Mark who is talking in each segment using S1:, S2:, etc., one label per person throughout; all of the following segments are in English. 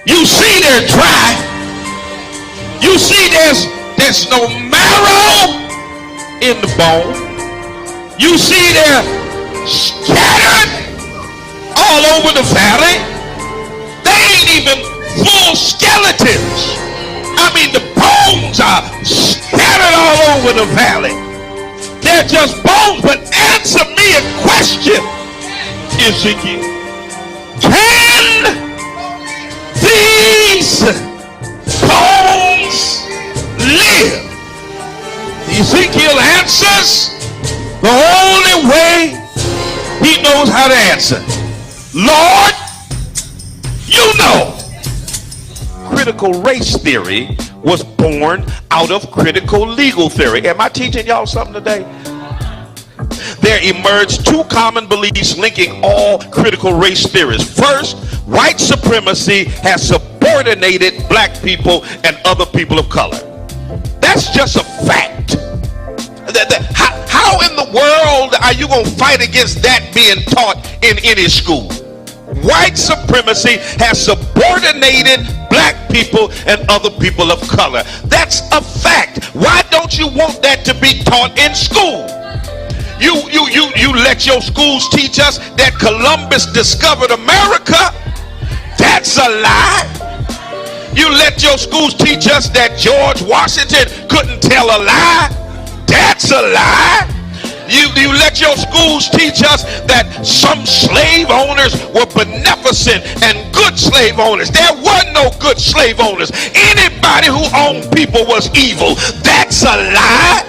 S1: You see they're dry. You see there's no marrow in the bone. You see they're scattered all over the valley. They ain't even full skeletons. I mean, the bones are scattered all over the valley. They're just bones. But answer me a question, Ezekiel. Can these bones live? Ezekiel answers the only way he knows how to answer. Lord, you know. Critical race theory was born out of critical legal theory. Am I teaching y'all something today? There emerged two common beliefs linking all critical race theories. First, white supremacy has subordinated black people and other people of color. That's just a fact. How in the world are you going to fight against that being taught in any school? White supremacy has subordinated black people and other people of color. That's a fact. Why don't you want that to be taught in school? You let your schools teach us that Columbus discovered America. That's a lie. You let your schools teach us that George Washington couldn't tell a lie. That's a lie. You let your schools teach us that some slave owners were beneficent and good slave owners. There were no good slave owners. Anybody who owned people was evil. That's a lie.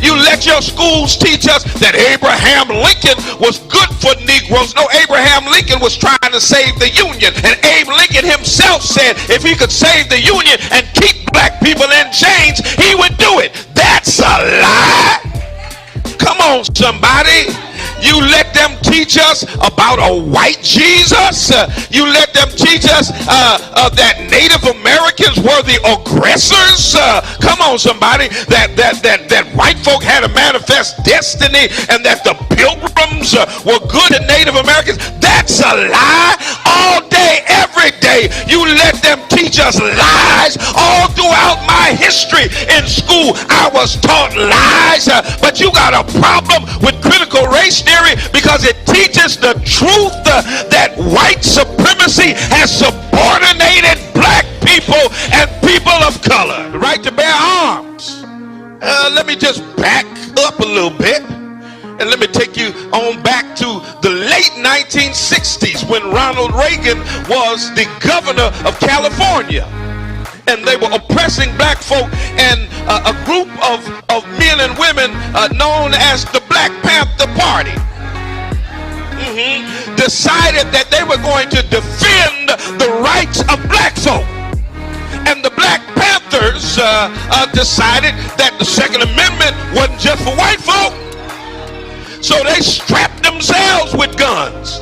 S1: You let your schools teach us that Abraham Lincoln was good for Negroes. No, Abraham Lincoln was trying to save the Union. And Abe Lincoln himself said if he could save the Union and keep black people in chains, he would do it. That's a lie. Come on, somebody. You let them teach us about a white Jesus. You let them teach us that Native Americans were the aggressors. Come on, somebody. That white folk had a manifest destiny and that the pilgrims were good to Native Americans. That's a lie. All day, every day, you let them teach us lies. All throughout my history in school, I was taught lies. But you got a problem with critical race theory because it teaches the truth that white supremacy has subordinated black people and people of color. The right to bear arms. Let me just back up a little bit and let me take you on back to the late 1960s when Ronald Reagan was the governor of California. And they were oppressing black folk, and a group of men and women known as the Black Panther Party decided that they were going to defend the rights of black folk. And the Black Panthers decided that the Second Amendment wasn't just for white folk. So they strapped themselves with guns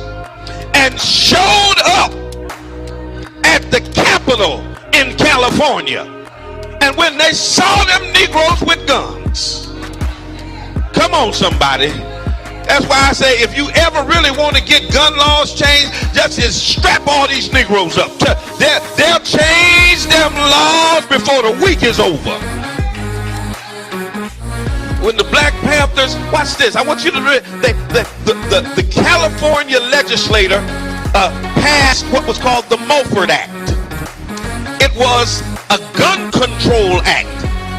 S1: and showed up at the Capitol in California. And when they saw them Negroes with guns, come on, somebody. That's why I say if you ever really want to get gun laws changed, just strap all these Negroes up. They'll change them laws before the week is over. When the Black Panthers, watch this, I want you to read, the California legislator passed what was called the Mulford Act. It was a gun control act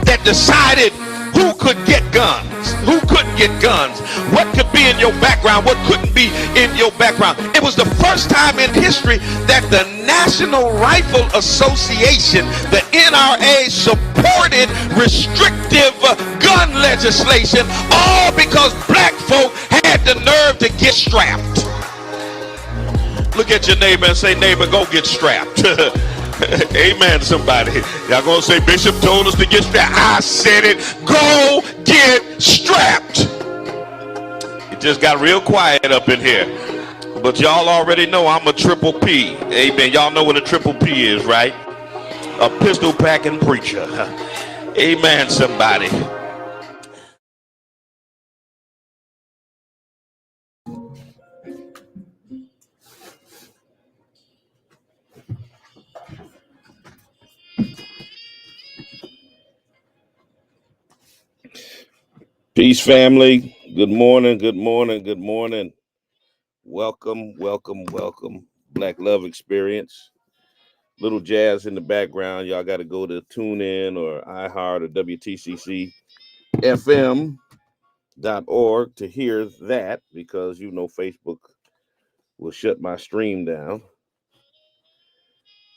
S1: that decided who could get guns, who couldn't get guns, what could be in your background, what couldn't be in your background. It was the first time in history that the National Rifle Association, the NRA, supported restrictive gun legislation, all because black folk had the nerve to get strapped. Look at your neighbor and say, neighbor, go get strapped. Amen, somebody. Y'all gonna say Bishop told us to get strapped. I said it. Go get strapped. It just got real quiet up in here. But y'all already know I'm a triple P. Amen. Y'all know what a triple P is, right? A pistol packing preacher. Amen, somebody. Peace, family. Good morning. Good morning. Good morning. Welcome, welcome, welcome. Black Love Experience. Little jazz in the background. Y'all got to go to TuneIn or iHeart or WTCCFM.org to hear that because you know Facebook will shut my stream down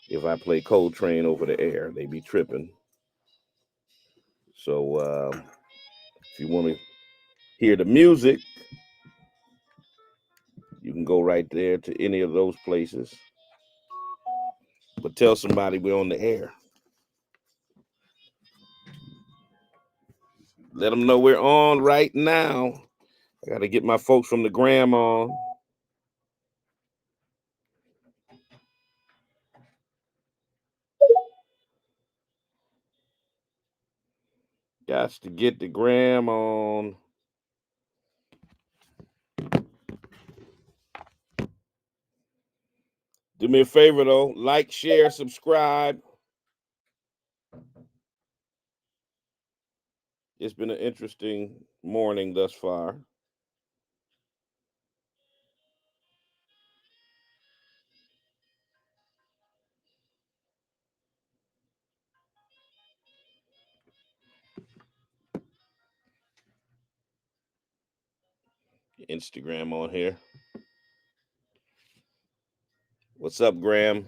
S1: if I play Coltrane over the air. They be tripping. So if you want to hear the music, you can go right there to any of those places. But tell somebody we're on the air. Let them know we're on right now. I got to get my folks from the gram on. Got to get the gram on. Do me a favor, though. Like, share, subscribe. It's been an interesting morning thus far. Instagram on here. What's up, Graham?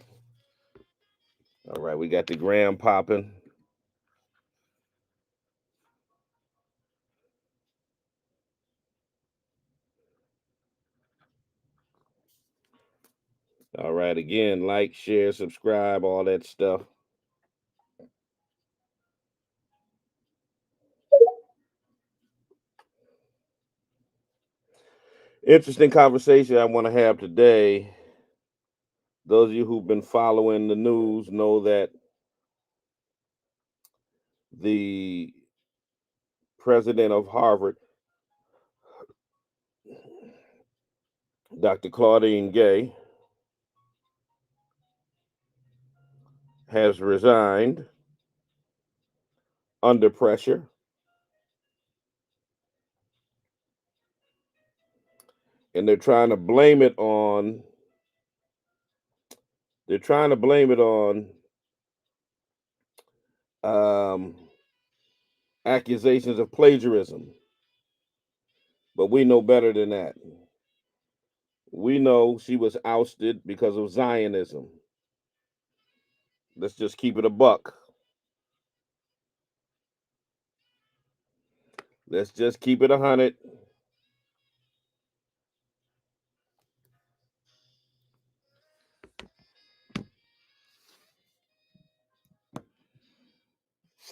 S1: All right, we got the gram popping. All right, again, like, share, subscribe, all that stuff. Interesting conversation I want to have today. Those of you who've been following the news know that the president of Harvard, Dr. Claudine Gay, has resigned under pressure. And they're trying to blame it on um, accusations of plagiarism. But we know better than that. We know she was ousted because of Zionism. Let's just keep it a buck. Let's just keep it 100.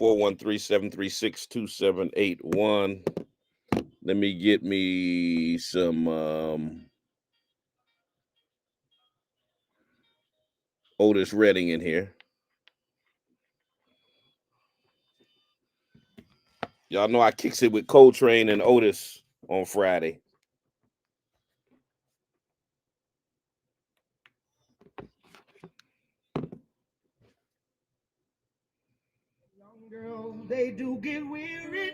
S1: (413-736-2781). Let me get me some Otis Redding in here. Y'all know I kicks it with Coltrane and Otis on Friday.
S2: Young girls, they do get weary.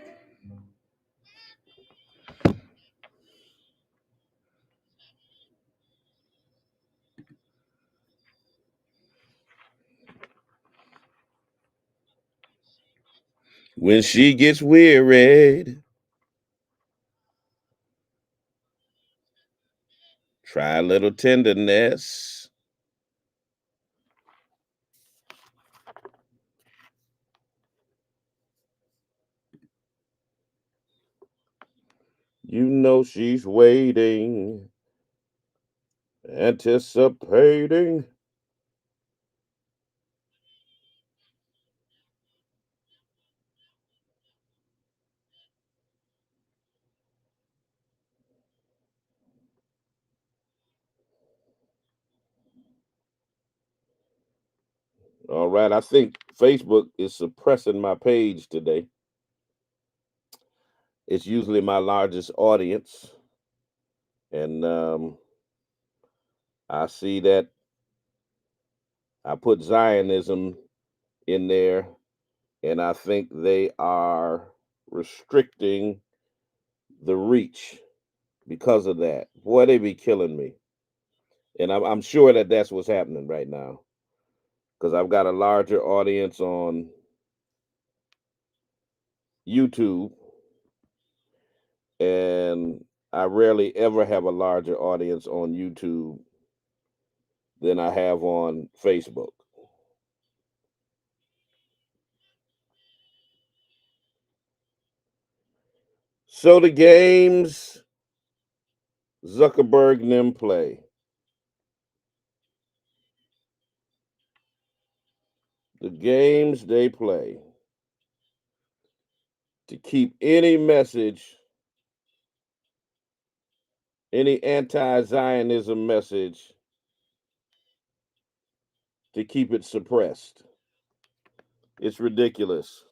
S1: When she gets wearied, try a little tenderness. You know she's waiting, anticipating. All right, I think Facebook is suppressing my page today. It's usually my largest audience. And I see that I put Zionism in there, and I think they are restricting
S3: the reach because of that. Boy, they be killing me. And I'm sure that that's what's happening right now because I've got a larger audience on YouTube, and I rarely ever have a larger audience on YouTube than I have on Facebook. So the games Zuckerberg and them play, the games they play to keep any message, any anti-Zionism message, to keep it suppressed. It's ridiculous.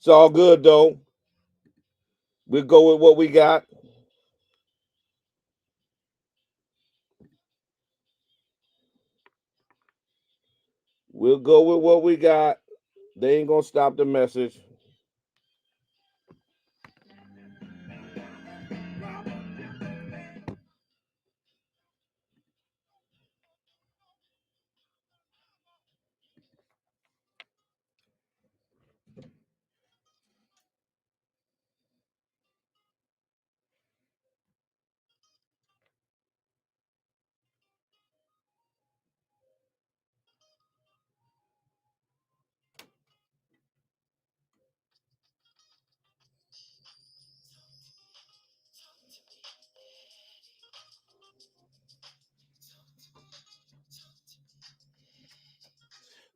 S3: It's all good though. We'll go with what we got. We'll go with what we got. They ain't gonna stop the message.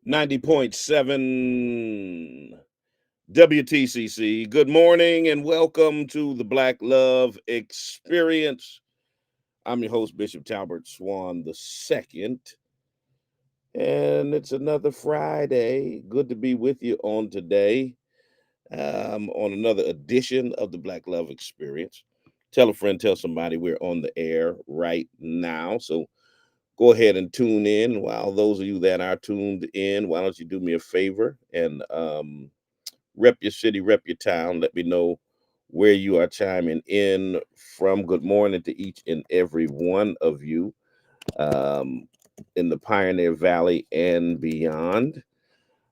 S3: 90.7 WTCC. Good morning and welcome to the Black Love Experience. I'm your host, Bishop Talbert Swan II, and it's another Friday. Good to be with you on today, on another edition of the Black Love Experience. Tell a friend, tell somebody we're on the air right now. So go ahead and tune in. While those of you that are tuned in, why don't you do me a favor and rep your city, rep your town. Let me know where you are chiming in from. Good morning to each and every one of you um, in the Pioneer Valley and beyond.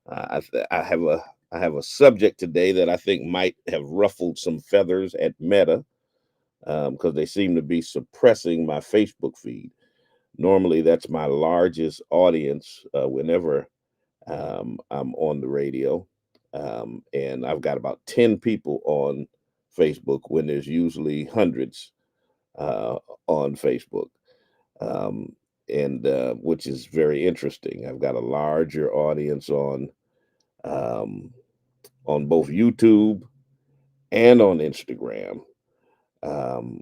S3: I have a subject today that I think might have ruffled some feathers at Meta because they seem to be suppressing my Facebook feed. Normally, that's my largest audience whenever I'm on the radio. And I've got about 10 people on Facebook when there's usually hundreds uh, on Facebook, um, and which is very interesting. I've got a larger audience um, on both YouTube and on Instagram, um,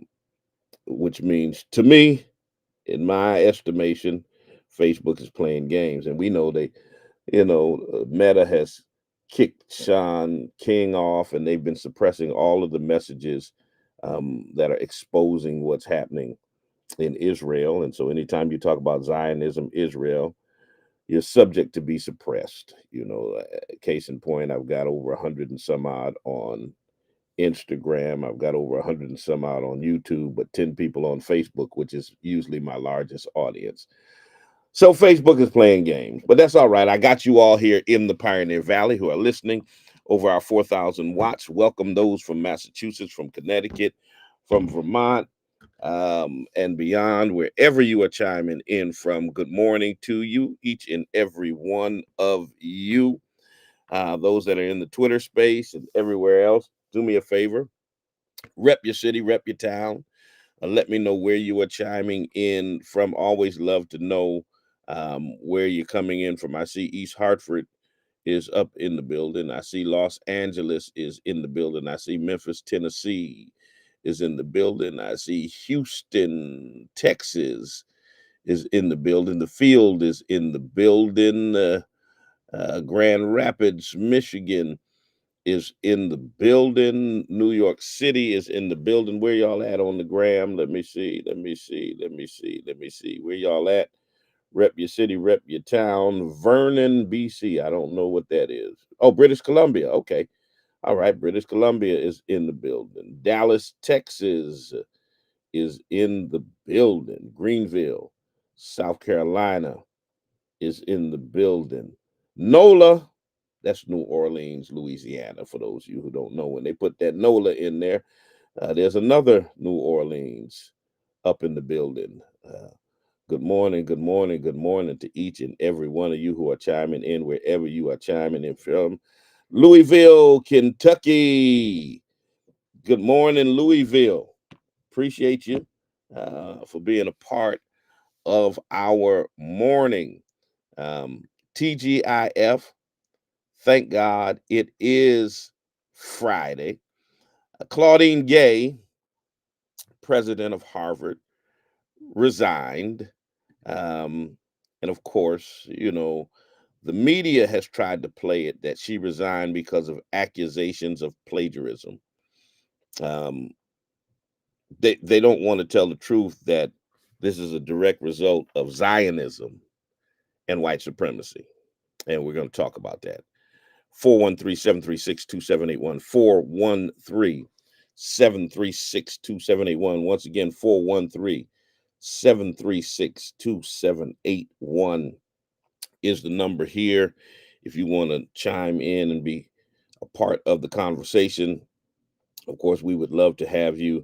S3: which means to me, in my estimation, Facebook is playing games, and we know Meta has kicked Sean King off, and they've been suppressing all of the messages that are exposing what's happening in Israel. And so, anytime you talk about Zionism, Israel, you're subject to be suppressed. Case in point, I've got over 100 and some odd on Instagram. I've got over 100 and some odd on YouTube, but 10 people on Facebook, which is usually my largest audience. So Facebook is playing games, but that's all right. I got you all here in the Pioneer Valley who are listening over our 4,000 watts. Welcome those from Massachusetts, from Connecticut, from Vermont, and beyond, wherever you are chiming in from. Good morning to you, each and every one of you. Those that are in the Twitter space and everywhere else, do me a favor. Rep your city, rep your town. Let me know where you are chiming in from. Always love to know where you're coming in from. I see East Hartford is up in the building. I see Los Angeles is in the building. I see Memphis, Tennessee is in the building. I see Houston, Texas is in the building. The Field is in the building. Grand Rapids, Michigan is in the building. New York City is in the building. Where y'all at on the gram? Let me see. Where y'all at? Rep your city, rep your town. Vernon, BC. I don't know what that is. Oh, British Columbia. Okay. All right, British Columbia is in the building. Dallas, Texas is in the building. Greenville, South Carolina is in the building. NOLA, that's New Orleans, Louisiana, for those of you who don't know. When they put that NOLA in there, there's another New Orleans up in the building. Good morning, good morning, good morning to each and every one of you who are chiming in wherever you are chiming in from. Louisville, Kentucky. Good morning, Louisville. Appreciate you for being a part of our morning. TGIF, thank God it is Friday. Claudine Gay, president of Harvard, resigned. And of course, the media has tried to play it that she resigned because of accusations of plagiarism. They don't want to tell the truth that this is a direct result of Zionism and white supremacy. And we're going to talk about that. 413-736-2781. 413-736-2781. Once again, 413-736-2781 is the number here. If you want to chime in and be a part of the conversation, of course, we would love to have you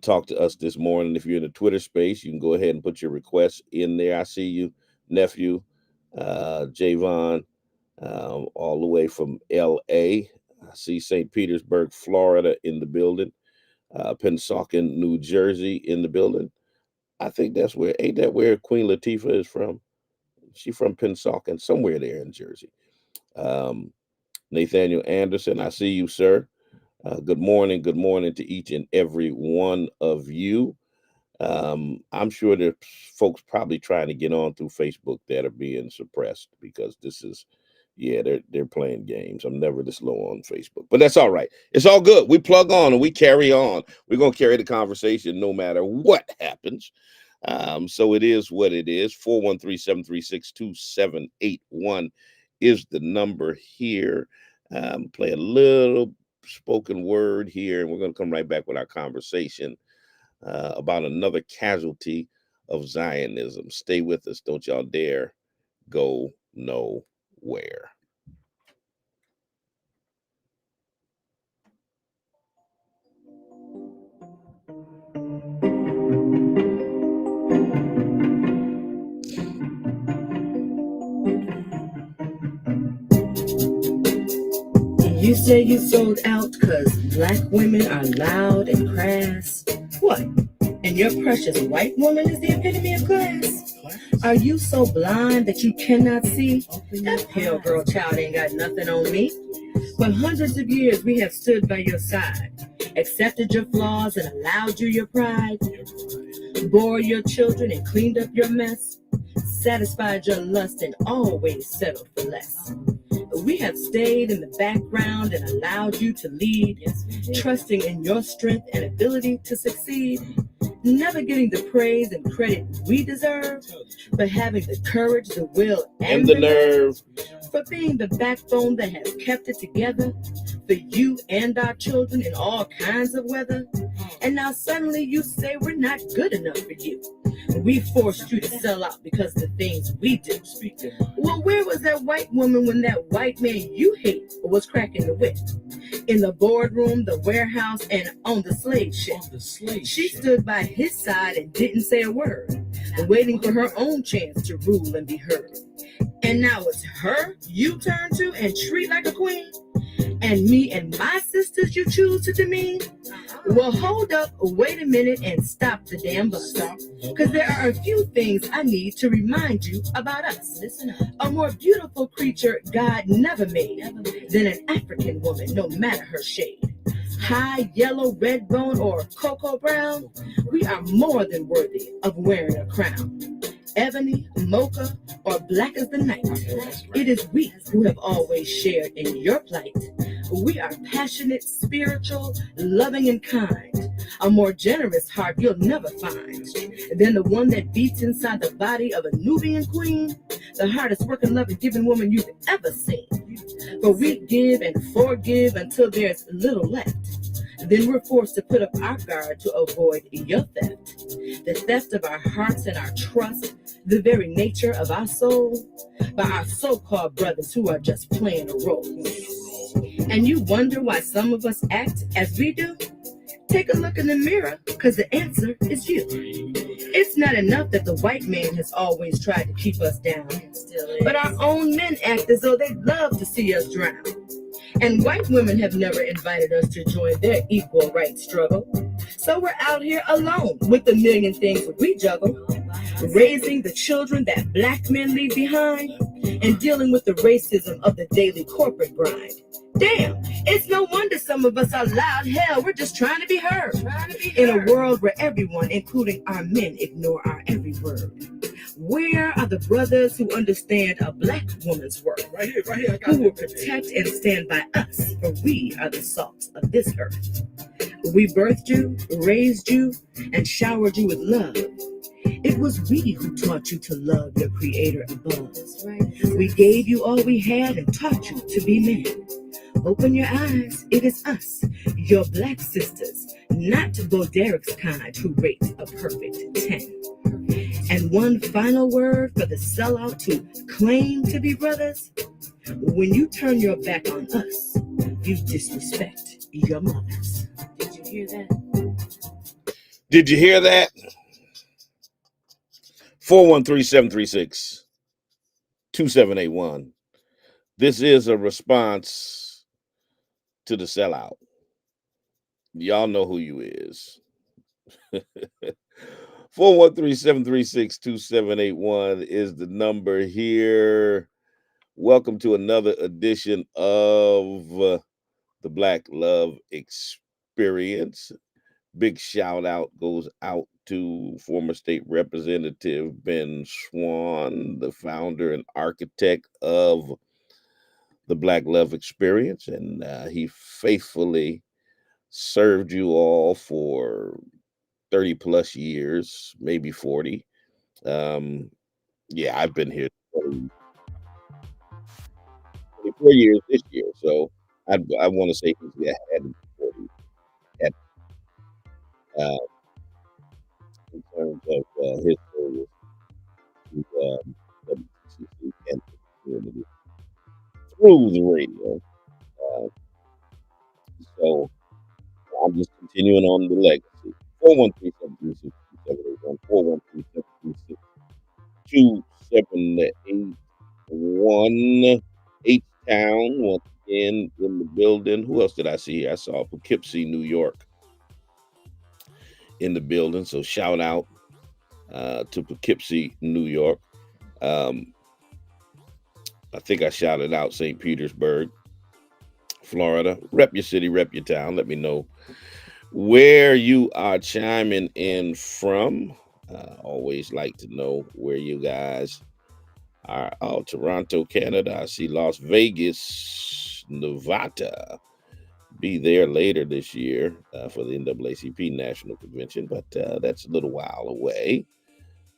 S3: talk to us this morning. If you're in the Twitter space, you can go ahead and put your requests in there. I see you, nephew, Javon, all the way from L.A. I see St. Petersburg, Florida in the building. Pennsauken, New Jersey in the building. I think ain't that where Queen Latifah is from? She's from Pennsauken, somewhere there in Jersey. Nathaniel Anderson, I see you, sir. Good morning to each and every one of you. I'm sure there's folks probably trying to get on through Facebook that are being suppressed because this is, they're playing games. I'm never this low on Facebook, but that's all right. It's all good. We plug on and we carry on. We're going to carry the conversation no matter what happens. So it is what it is. 413-736-2781 is the number here. Play a little spoken word here, and we're going to come right back with our conversation about another casualty of Zionism. Stay with us. Don't y'all dare go nowhere.
S4: You say you sold out because black women are loud and crass. What? And your precious white woman is the epitome of class? Are you so blind that you cannot see? That pale girl child ain't got nothing on me. For hundreds of years we have stood by your side, accepted your flaws and allowed you your pride, bore your children and cleaned up your mess, satisfied your lust and always settled for less. We have stayed in the background and allowed you to lead, trusting in your strength and ability to succeed, never getting the praise and credit we deserve, but having the courage, the will, and the nerve, for being the backbone that has kept it together for you and our children in all kinds of weather. And now suddenly you say we're not good enough for you. We forced you to sell out because of the things we do. Well, where was that white woman when that white man you hate was cracking the whip? In the boardroom, the warehouse, and on the slave ship. She stood by his side and didn't say a word, waiting for her own chance to rule and be heard. And now it's her you turn to and treat like a queen? And me and my sisters you choose to demean? Well, hold up, wait a minute, and stop the damn bus. Because there are a few things I need to remind you about us. Listen up. A more beautiful creature God never made than an African woman, no matter her shade. High, yellow, red bone, or cocoa brown, we are more than worthy of wearing a crown. Ebony, mocha, or black as the night, it is we who have always shared in your plight. We are passionate, spiritual, loving, and kind. A more generous heart you'll never find than the one that beats inside the body of a Nubian queen, the hardest working, loving, giving woman you've ever seen. For we give and forgive until there's little left. Then we're forced to put up our guard to avoid your theft. The theft of our hearts and our trust, the very nature of our soul, by our so-called brothers who are just playing a role. And you wonder why some of us act as we do? Take a look in the mirror, because the answer is you. It's not enough that the white man has always tried to keep us down, but our own men act as though they'd love to see us drown. And white women have never invited us to join their equal rights struggle. So we're out here alone with a million things we juggle, raising the children that black men leave behind, and dealing with the racism of the daily corporate grind. Damn, it's no wonder some of us are loud. Hell, we're just trying to be heard. In a world where everyone, including our men, ignore our every word. Where are the brothers who understand a black woman's worth? Right here, who will protect and stand by us, for we are the salt of this earth. We birthed you, raised you, and showered you with love. It was we who taught you to love your creator above. We gave you all we had and taught you to be men. Open your eyes, it is us, your black sisters, not Bo Derek's kind who rate a perfect 10. And one final word for the sellout who claim to be brothers. When you turn your back on us, you disrespect your mothers. Did you hear that?
S3: Did you hear that? 413-736-2781. This is a response to the sellout. Y'all know who you is. 413-736-2781 is the number here. Welcome to another edition of the Black Love Experience. Big shout out goes out to former state representative Ben Swan, the founder and architect of the Black Love Experience, and he faithfully served you all for 30 plus years, maybe 40. Yeah, I've been here 24 years this year, so I want to say he's had 40 at, in terms of his service to WCCC and the community through the radio. So I'm just continuing on the legacy. 413-736-2781, 413-736-2781. H-Town, once again, in the building. Who else did I see here? I saw Poughkeepsie, New York in the building. So shout out to Poughkeepsie, New York. I think I shouted out St. Petersburg, Florida. Rep your city, rep your town. Let me know where you are chiming in from. Always like to know where you guys are. Oh, Toronto, Canada. I see Las Vegas, Nevada. Be there later this year for the NAACP National Convention, but that's a little while away.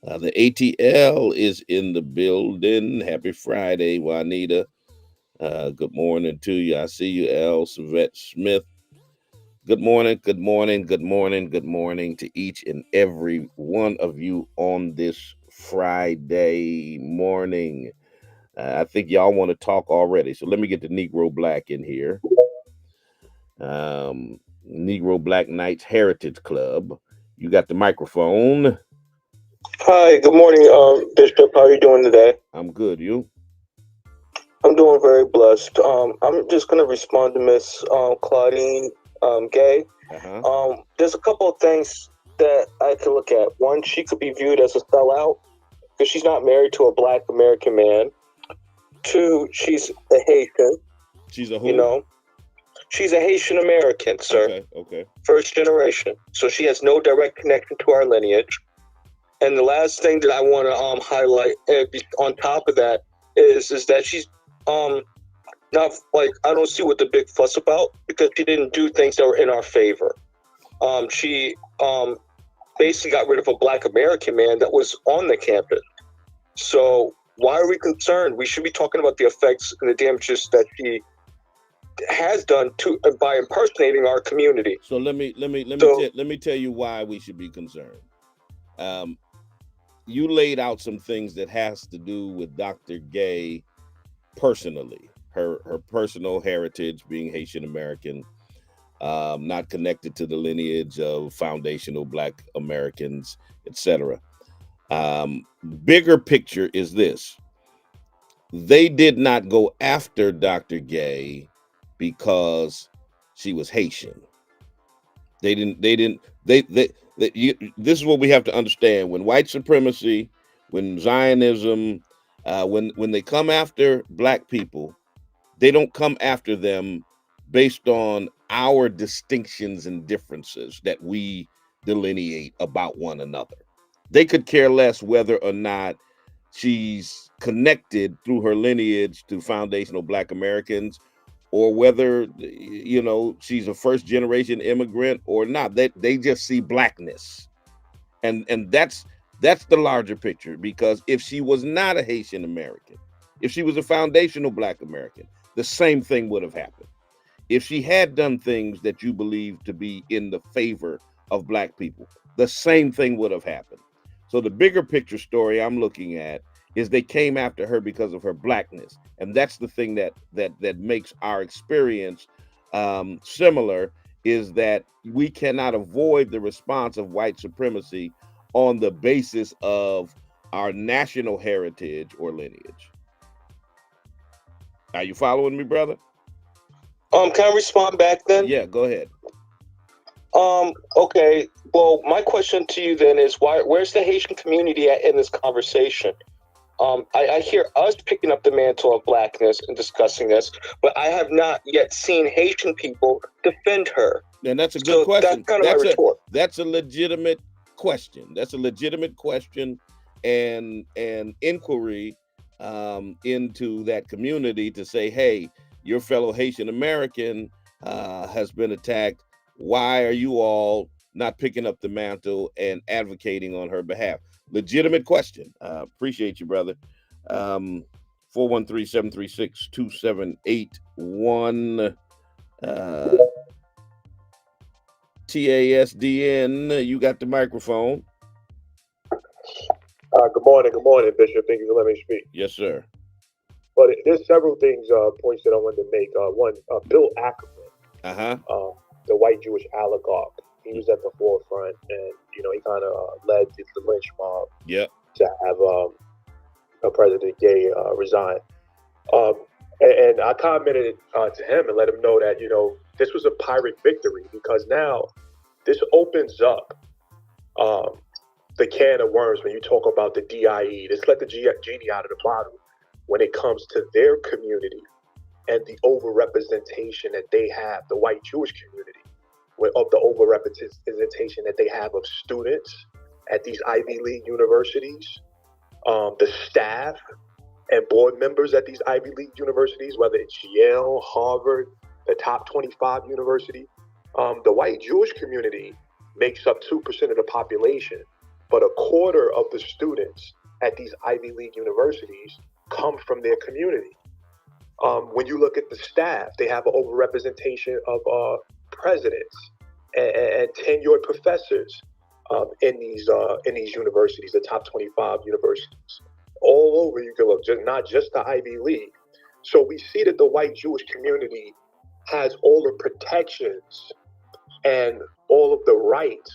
S3: The ATL is in the building. Happy Friday, Juanita. Good morning to you. I see you, L. Savette Smith. Good morning, good morning, good morning, good morning to each and every one of you on this Friday morning. I think y'all want to talk already, so let me get the Negro Black in here. Negro Black Knights Heritage Club. You got the microphone.
S5: Hi, good morning, Bishop. How are you doing today?
S3: I'm good. You?
S5: I'm doing very blessed. I'm just going to respond to Miss Claudine Gay. There's a couple of things that I could look at. One, she could be viewed as a sellout because she's not married to a Black American man. Two, she's a Haitian.
S3: She's a who?
S5: You know, she's a Haitian American, sir.
S3: Okay.
S5: First generation. So she has no direct connection to our lineage. And the last thing that I want to highlight on top of that is that she's not like, I don't see what the big fuss about because she didn't do things that were in our favor. She basically got rid of a Black American man that was on the campus. So why are we concerned? We should be talking about the effects and the damages that she has done to by impersonating our community.
S3: So let me tell you why we should be concerned. You laid out some things that has to do with Dr. Gay personally, her personal heritage, being Haitian American, not connected to the lineage of foundational Black Americans, etc. Bigger picture is this: they did not go after Dr. Gay because she was Haitian. This is what we have to understand. When white supremacy, when Zionism, when they come after Black people, they don't come after them based on our distinctions and differences that we delineate about one another. They could care less whether or not she's connected through her lineage to foundational Black Americans, or whether she's a first generation immigrant or not. They just see Blackness, and that's the larger picture. Because if she was not a Haitian American, if she was a foundational Black American, the same thing would have happened. If she had done things that you believe to be in the favor of Black people, the same thing would have happened. So the bigger picture story I'm looking at is they came after her because of her Blackness. And that's the thing that makes our experience similar, is that we cannot avoid the response of white supremacy on the basis of our national heritage or lineage. Are you following me, brother?
S5: Can I respond back then?
S3: Yeah, go ahead.
S5: Okay. Well, my question to you then is, where's the Haitian community at in this conversation? I hear us picking up the mantle of Blackness and discussing this, but I have not yet seen Haitian people defend her.
S3: And that's a good question.
S5: That's kind of my retort.
S3: That's a legitimate question. That's a legitimate question and inquiry into that community to say, hey, your fellow Haitian American has been attacked. Why are you all not picking up the mantle and advocating on her behalf? Legitimate question. Appreciate you, brother. 413-736-2781. TASDN, you got the microphone.
S6: Good morning, Bishop. Thank you for letting me speak.
S3: Yes, sir.
S6: But there's several points that I wanted to make. One, Bill Ackerman, the white Jewish oligarch, he was at the forefront, and he kind of led the lynch mob to have President Gay resign. And I commented to him and let him know that this was a Pyrrhic victory, because now this opens up the can of worms when you talk about the DIE. Let's let the genie out of the bottle when it comes to their community and the overrepresentation that they have, the white Jewish community, of the overrepresentation that they have of students at these Ivy League universities, the staff and board members at these Ivy League universities, whether it's Yale, Harvard, the top 25 university. The white Jewish community makes up 2% of the population, but a quarter of the students at these Ivy League universities come from their community. When you look at the staff, they have an overrepresentation of presidents and tenured professors in these universities, the top 25 universities. All over you can look, not just the Ivy League. So we see that the white Jewish community has all the protections and all of the rights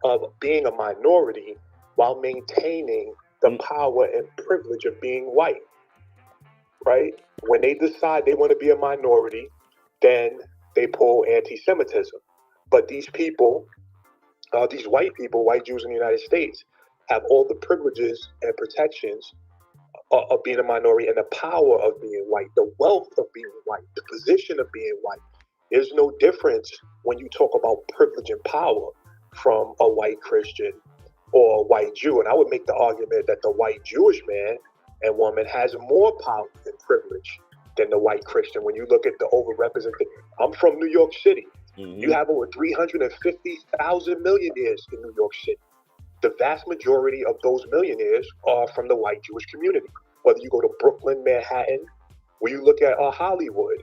S6: of being a minority while maintaining the power and privilege of being white, right? When they decide they want to be a minority, then they pull anti-Semitism. But these people, these white people, white Jews in the United States, have all the privileges and protections of being a minority and the power of being white, the wealth of being white, the position of being white. There's no difference when you talk about privilege and power from a white Christian or a white Jew. And I would make the argument that the white Jewish man and woman has more power and privilege than the white Christian. When you look at the overrepresented, I'm from New York City. You have over 350,000 millionaires in New York City. The vast majority of those millionaires are from the white Jewish community. Whether you go to Brooklyn, Manhattan, when you look at Hollywood,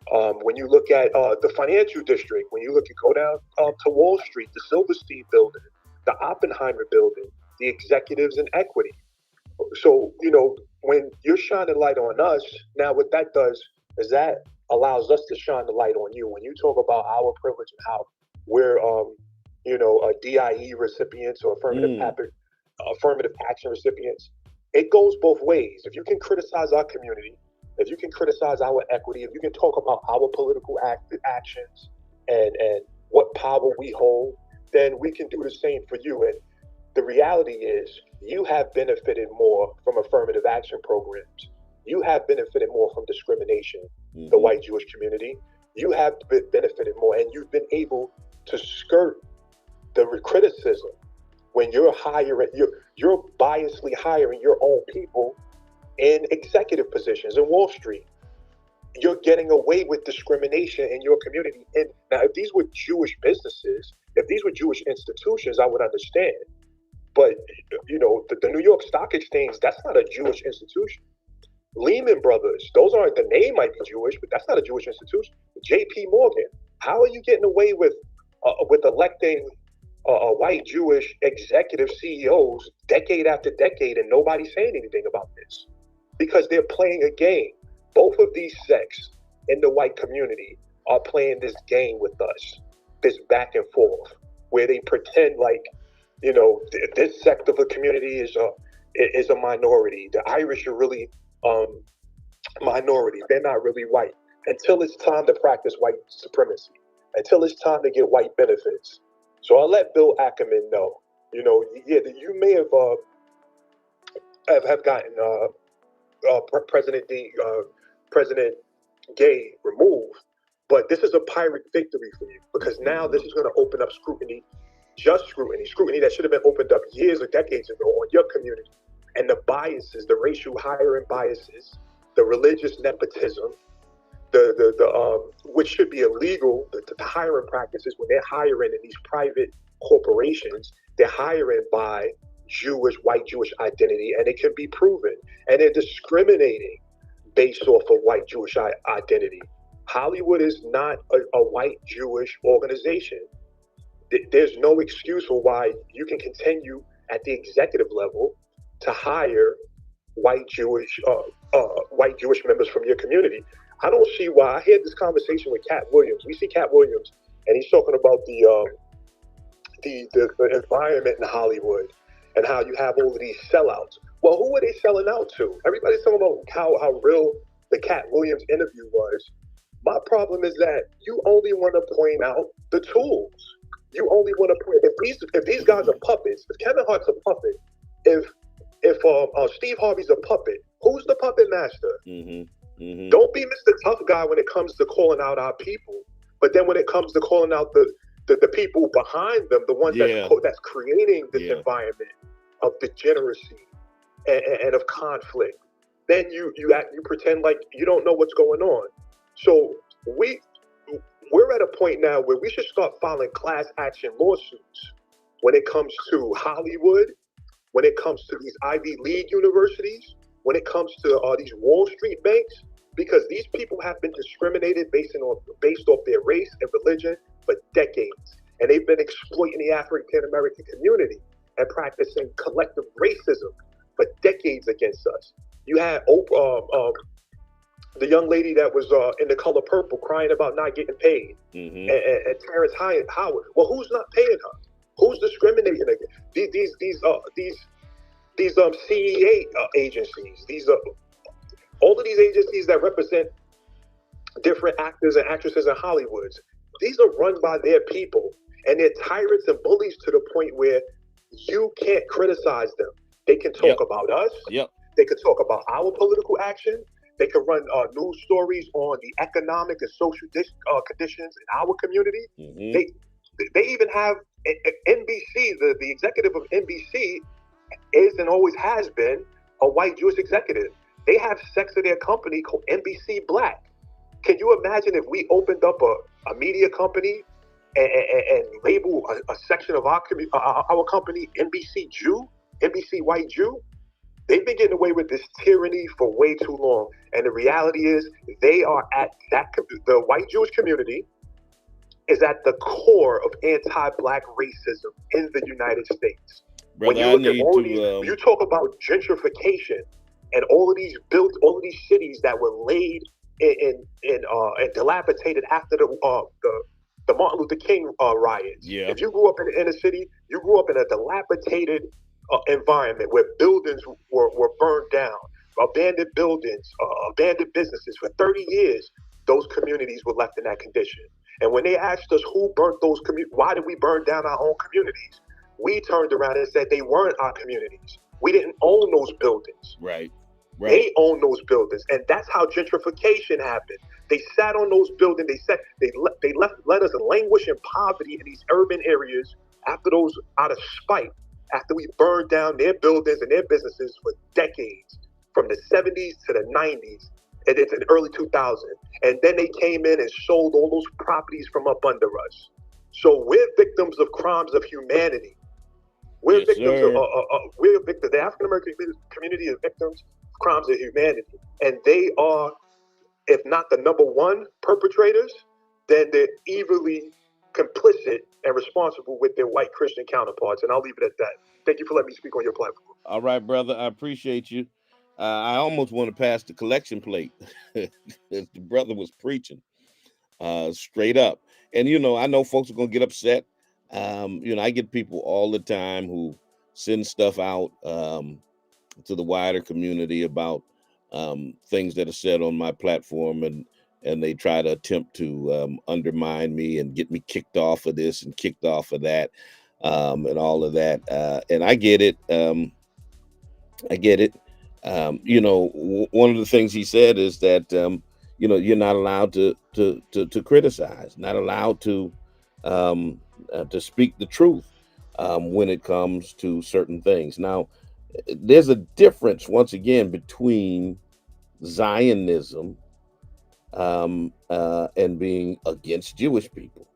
S6: When you look at the financial district, when you go down to Wall Street, the Silverstein building, the Oppenheimer building, the executives in equity. So, when you're shining light on us, now what that does is that allows us to shine the light on you. When you talk about our privilege and how we're, DIE recipients or affirmative action recipients, it goes both ways. If you can criticize our community, if you can criticize our equity, if you can talk about our political actions and what power we hold, then we can do the same for you. And the reality is, you have benefited more from affirmative action programs. You have benefited more from discrimination, the white Jewish community. You have benefited more, and you've been able to skirt the criticism when you're biasly hiring your own people in executive positions in Wall Street. You're getting away with discrimination in your community. And now, if these were Jewish businesses, if these were Jewish institutions, I would understand. But, the New York Stock Exchange, that's not a Jewish institution. Lehman Brothers, the name might be Jewish, but that's not a Jewish institution. JP Morgan, how are you getting away with electing white Jewish executive CEOs decade after decade and nobody saying anything about this? Because they're playing a game. Both of these sects in the white community are playing this game with us, this back and forth, where they pretend like, this sect of the community is a minority. The Irish are really minority. They're not really white. Until it's time to practice white supremacy, until it's time to get white benefits. So I'll let Bill Ackerman know. You may have gotten President Gay removed, but this is a Pyrrhic victory for you, because now this is going to open up scrutiny that should have been opened up years or decades ago on your community. And the biases, the racial hiring biases, the religious nepotism, the which should be illegal, the hiring practices when they're hiring in these private corporations, they're hiring by white Jewish identity, and it can be proven. And they're discriminating based off of white Jewish identity. Hollywood is not a white Jewish organization. There's no excuse for why you can continue at the executive level to hire white Jewish members from your community. I don't see why. I had this conversation with Cat Williams. We see Cat Williams, and he's talking about the environment in Hollywood and how you have all of these sellouts. Well, who are they selling out to? Everybody's talking about how real the Cat Williams interview was. My problem is that you only want to point out the tools. You only want to point, if these guys are puppets, if Kevin Hart's a puppet, if Steve Harvey's a puppet, who's the puppet master? Don't be Mr. Tough Guy when it comes to calling out our people, but then when it comes to calling out the people behind them, the ones that's creating this environment of degeneracy and of conflict, then you pretend like you don't know what's going on. So we're at a point now where we should start filing class action lawsuits when it comes to Hollywood, when it comes to these Ivy League universities, when it comes to these Wall Street banks, because these people have been discriminated based off their race and religion for decades. And they've been exploiting the African American community and practicing collective racism for decades against us. You had the young lady that was in The Color Purple crying about not getting paid, and Terrence Howard. Well, who's not paying her? Who's discriminating against these CEA agencies? All of these agencies that represent different actors and actresses in Hollywood. These are run by their people, and they're tyrants and bullies to the point where you can't criticize them. They can talk about us. They can talk about our political action. They can run news stories on the economic and social conditions in our community. They even have NBC, the executive of NBC is and always has been a white Jewish executive. They have sects of their company called NBC Black. Can you imagine if we opened up a media company and label a section of our company NBC Jew, NBC White Jew? They've been getting away with this tyranny for way too long. And the reality is they are at the white Jewish community is at the core of anti-black racism in the United States.
S3: Brother,
S6: when you look at all these, you talk about gentrification and all of these cities that were laid and dilapidated after the Martin Luther King riots.
S3: Yeah.
S6: If you grew up in a city, you grew up in a dilapidated environment where buildings were burned down, abandoned buildings, abandoned businesses. For 30 years, those communities were left in that condition. And when they asked us who burnt those communities, why did we burn down our own communities? We turned around and said they weren't our communities. We didn't own those buildings.
S3: Right.
S6: They own those buildings, and that's how gentrification happened. They sat on those buildings. They let us languish in poverty in these urban areas after those, out of spite, after we burned down their buildings and their businesses for decades, from the 70s to the 90s, and it's in the early 2000s. And then they came in and sold all those properties from up under us. So we're victims of crimes of humanity. We're victims the African American community is victims of crimes of humanity. And they are, if not the number one perpetrators, then they're evilly complicit and responsible with their white Christian counterparts. And I'll leave it at that. Thank you for letting me speak on your platform.
S3: All right, brother. I appreciate you. I almost want to pass the collection plate. The brother was preaching straight up. And, I know folks are going to get upset. I get people all the time who send stuff out to the wider community about things that are said on my platform, and they try to attempt to undermine me and get me kicked off of this and kicked off of that, and all of that. And I get it. One of the things he said is that you're not allowed to criticize, not allowed to speak the truth when it comes to certain things. Now, there's a difference, once again, between Zionism and being against Jewish people.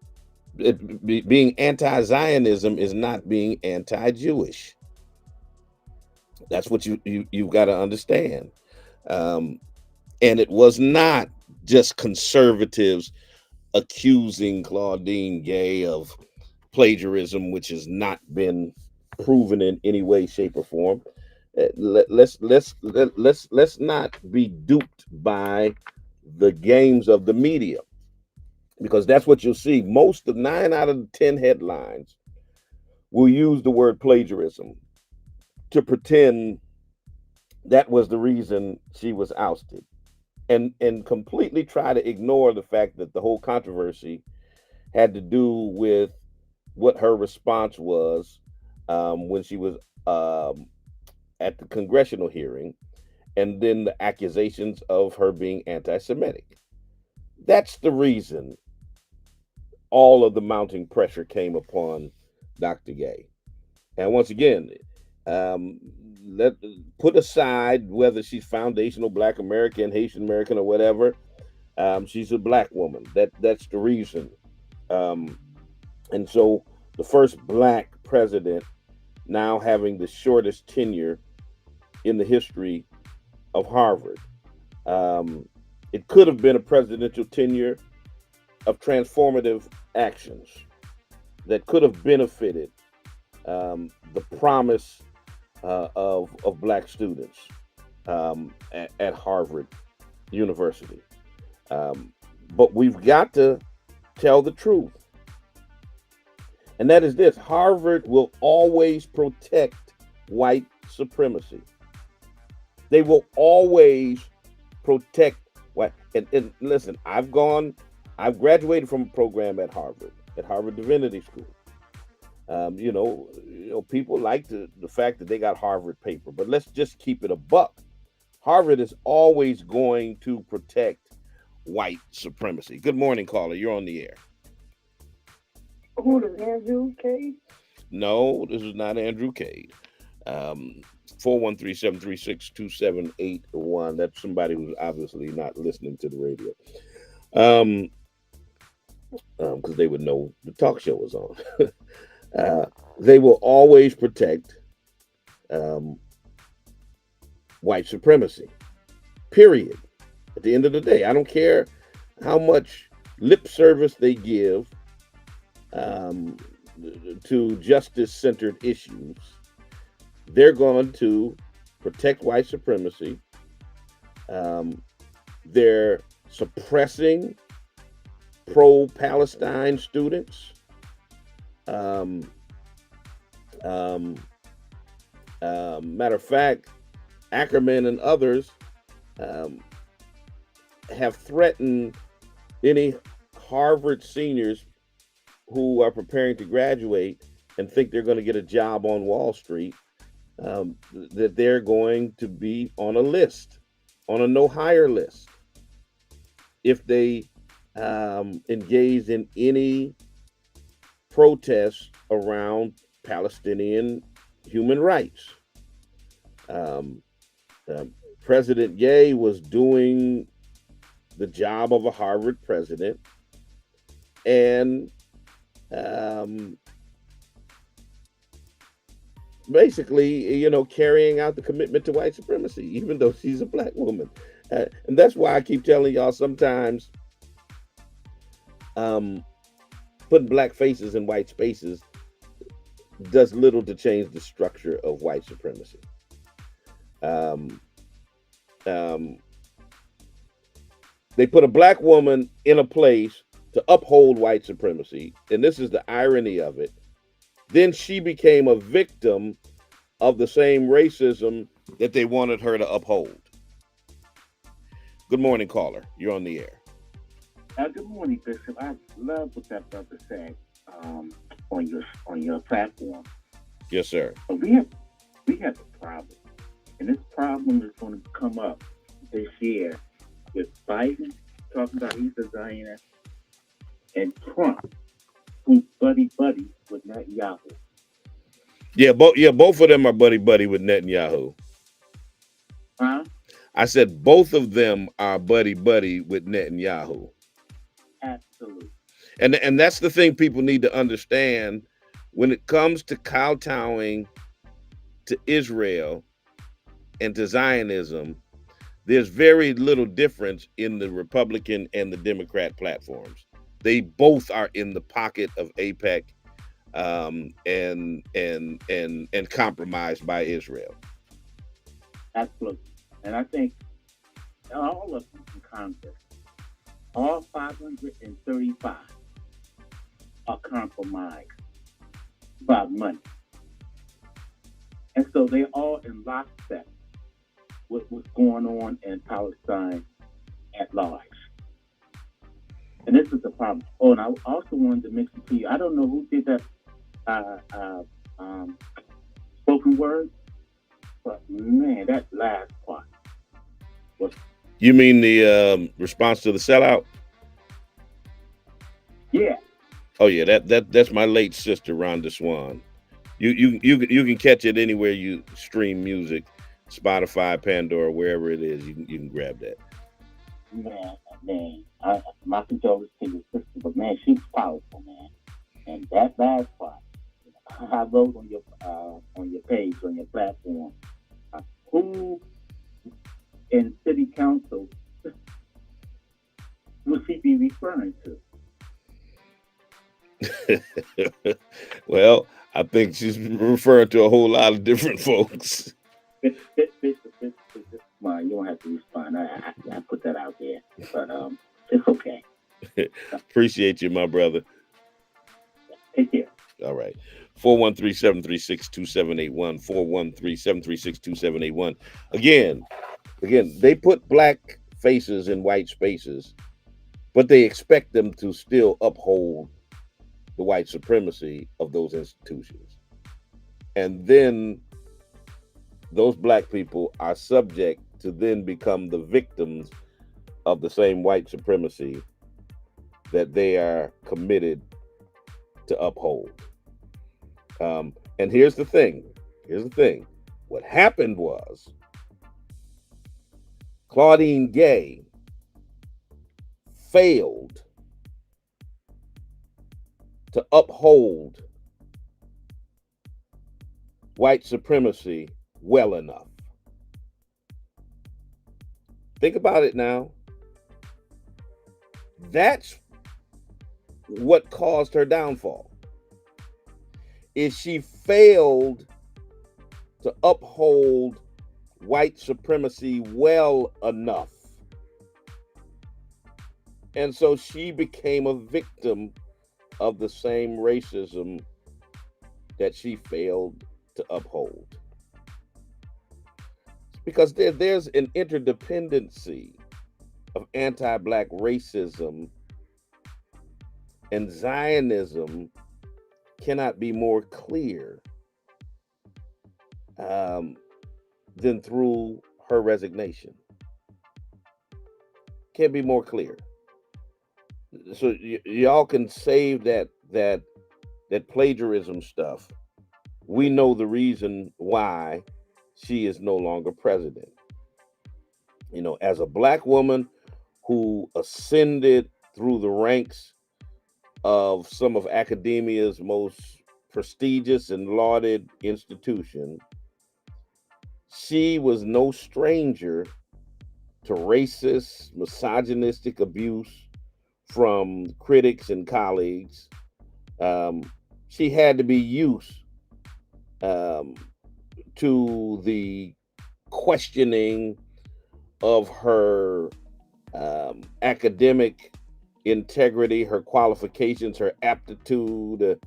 S3: Being anti-Zionism is not being anti-Jewish. That's what you've got to understand. And it was not just conservatives accusing Claudine Gay of plagiarism, which has not been proven in any way, shape, or form. Let's not be duped by the games of the media, because that's what you'll see. Most of 9 out of 10 headlines will use the word plagiarism to pretend that was the reason she was ousted, and completely try to ignore the fact that the whole controversy had to do with what her response was when she was at the congressional hearing, and then the accusations of her being anti-Semitic. That's the reason all of the mounting pressure came upon Dr. Gay. And once again, put aside whether she's foundational Black American, Haitian American, or whatever. She's a Black woman. That's the reason. And so the first Black president, now having the shortest tenure in the history of Harvard. It could have been a presidential tenure of transformative actions that could have benefited the promise of Black students at Harvard University. But we've got to tell the truth. And that is this: Harvard will always protect white supremacy. They will always protect white. And listen, I've graduated from a program at Harvard Divinity School. People like the fact that they got Harvard paper, but let's just keep it a buck. Harvard is always going to protect white supremacy. Good morning, caller. You're on the air.
S7: Who is Andrew Cade?
S3: No, this is not Andrew Cade. 413-736-2781. That's somebody who's obviously not listening to the radio. Because they would know the talk show was on. They will always protect white supremacy. Period. At the end of the day, I don't care how much lip service they give um, to justice-centered issues. They're going to protect white supremacy. They're suppressing pro-Palestine students. Matter of fact, Ackerman and others have threatened any Harvard seniors who are preparing to graduate and think they're going to get a job on Wall Street, that they're going to be on a list, on a no hire list, if they engage in any protests around Palestinian human rights. President Ye was doing the job of a Harvard president, and basically, carrying out the commitment to white supremacy, even though she's a black woman. And that's why I keep telling y'all sometimes putting black faces in white spaces does little to change the structure of white supremacy. They put a black woman in a place to uphold white supremacy, and this is the irony of it. Then she became a victim of the same racism that they wanted her to uphold. Good morning, caller. You're on the air.
S8: Good morning, Bishop. I love what that brother said on your platform.
S3: Yes, sir.
S8: But we have a problem, and this problem is going to come up this year with Biden talking about he's a Zionist, and Trump, who's buddy with Netanyahu.
S3: Yeah, both of them are buddy with Netanyahu.
S8: Huh?
S3: I said both of them are buddy with Netanyahu.
S8: Absolutely.
S3: And that's the thing people need to understand when it comes to kowtowing to Israel and to Zionism. There's very little difference in the Republican and the Democrat platforms. They both are in the pocket of AIPAC and compromised by Israel.
S8: Absolutely. And I think all of them in Congress, all 535 are compromised by money. And so they're all in lockstep with what's going on in Palestine at large. And this is the problem. Oh, and I also wanted to mention to you, I don't know who did that spoken word, but man, that last part was...
S3: You mean the response to the sellout?
S8: Yeah.
S3: Oh yeah, that's my late sister Rhonda Swan. You can catch it anywhere you stream music, Spotify, Pandora, wherever it is. You can grab that.
S8: Man, my condolences to your sister, but man, she was powerful, man. And that last part, I wrote on your page, on your platform, who in city council would she be referring to?
S3: Well, I think she's referring to a whole lot of different folks.
S8: Well, you don't have to respond. I put that out there, but it's okay.
S3: Appreciate you, my brother.
S8: Take care.
S3: All right. 413-736-2781. 413-736-2781. Again, they put black faces in white spaces, but they expect them to still uphold the white supremacy of those institutions. And then those black people are subject to then become the victims of the same white supremacy that they are committed to uphold. And here's the thing. What happened was Claudine Gay failed to uphold white supremacy well enough. Think about it now. That's what caused her downfall. Is she failed to uphold white supremacy well enough. And so she became a victim of the same racism that she failed to uphold. Because there's an interdependency of anti-Black racism, and Zionism cannot be more clear than through her resignation. Can't be more clear. So y'all can save that plagiarism stuff. We know the reason why she is no longer president. You know, as a Black woman who ascended through the ranks of some of academia's most prestigious and lauded institution, she was no stranger to racist, misogynistic abuse from critics and colleagues. She had to be used to the questioning of her academic integrity, her qualifications, her aptitude.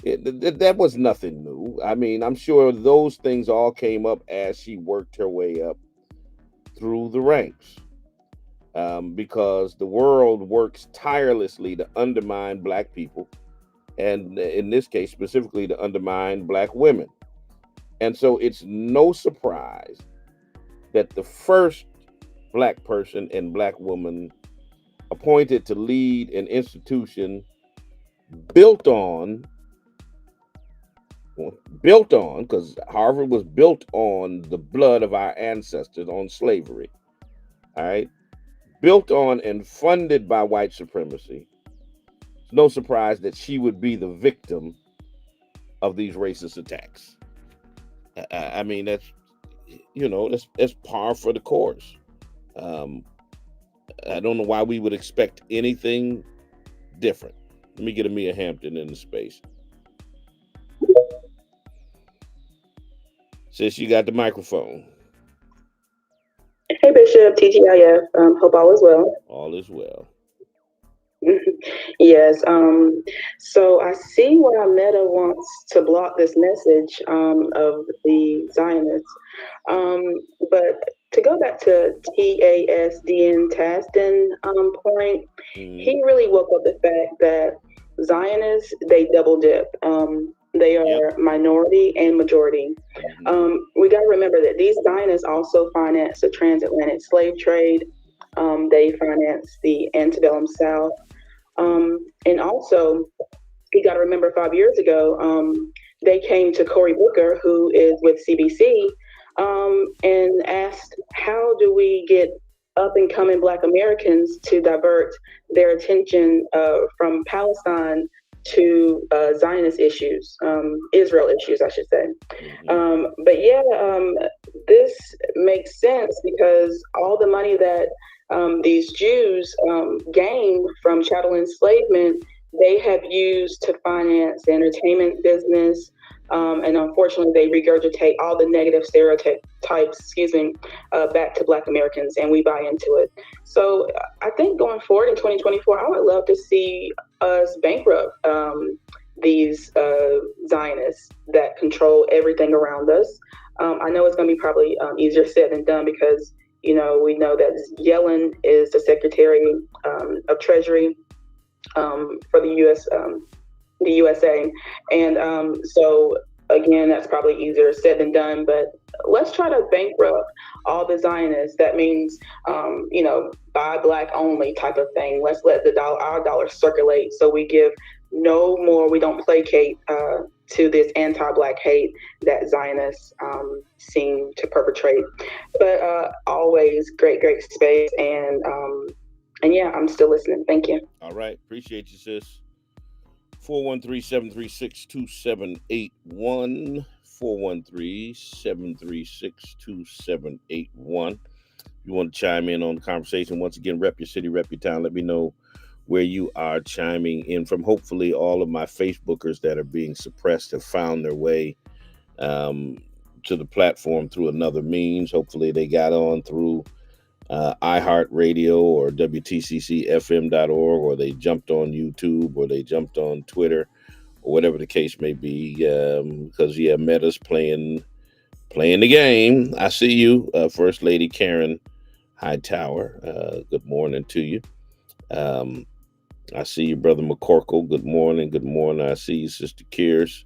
S3: That was nothing new. I mean, I'm sure those things all came up as she worked her way up through the ranks. Because the world works tirelessly to undermine Black people, and in this case, specifically to undermine Black women. And so it's no surprise that the first Black person and Black woman appointed to lead an institution built on, because Harvard was built on the blood of our ancestors, on slavery, all right, built on and funded by white supremacy. It's no surprise that she would be the victim of these racist attacks. I mean, that's par for the course. I don't know why we would expect anything different. Let me get Amia Hampton in the space. Sis, you got the microphone.
S9: Hey, Bishop, TGIF. Hope all is well.
S3: All is well.
S9: Yes. So I see why Meta wants to block this message of the Zionists. But to go back to TASDN Tasden point, he really woke up the fact that Zionists, they double dip. They are minority and majority. We got to remember that these Zionists also finance the transatlantic slave trade. They finance the antebellum South. And also, you got to remember 5 years ago, they came to Cory Booker, who is with CBC, and asked, how do we get up and coming Black Americans to divert their attention from Palestine to Zionist issues, Israel issues, I should say. But yeah, this makes sense because all the money that these Jews gained from chattel enslavement, they have used to finance the entertainment business. And unfortunately, they regurgitate all the negative stereotypes, back to Black Americans, and we buy into it. So I think going forward in 2024, I would love to see us bankrupt these Zionists that control everything around us. I know it's going to be probably easier said than done because, we know that Yellen is the Secretary of Treasury for the USA. And so, again, that's probably easier said than done, but let's try to bankrupt all the Zionists. That means, buy Black only type of thing. Let's let our dollar circulate so we give no more, we don't placate to this anti-Black hate that Zionists seem to perpetrate. But always great space. And yeah, I'm still listening. Thank you.
S3: All right. Appreciate you, sis. 413-736-2781. 413-736-2781. you want to chime in on the conversation, once again, rep your city, rep your town. Let me know where you are chiming in from. Hopefully all of my Facebookers that are being suppressed have found their way to the platform through another means. Hopefully they got on through iHeartRadio or WTCCFM.org, or they jumped on YouTube, or they jumped on Twitter, or whatever the case may be. Because Meta's playing the game. I see you, First Lady Karen Hightower. Good morning to you. I see you, Brother McCorkle. Good morning. Good morning. I see you, Sister Kears.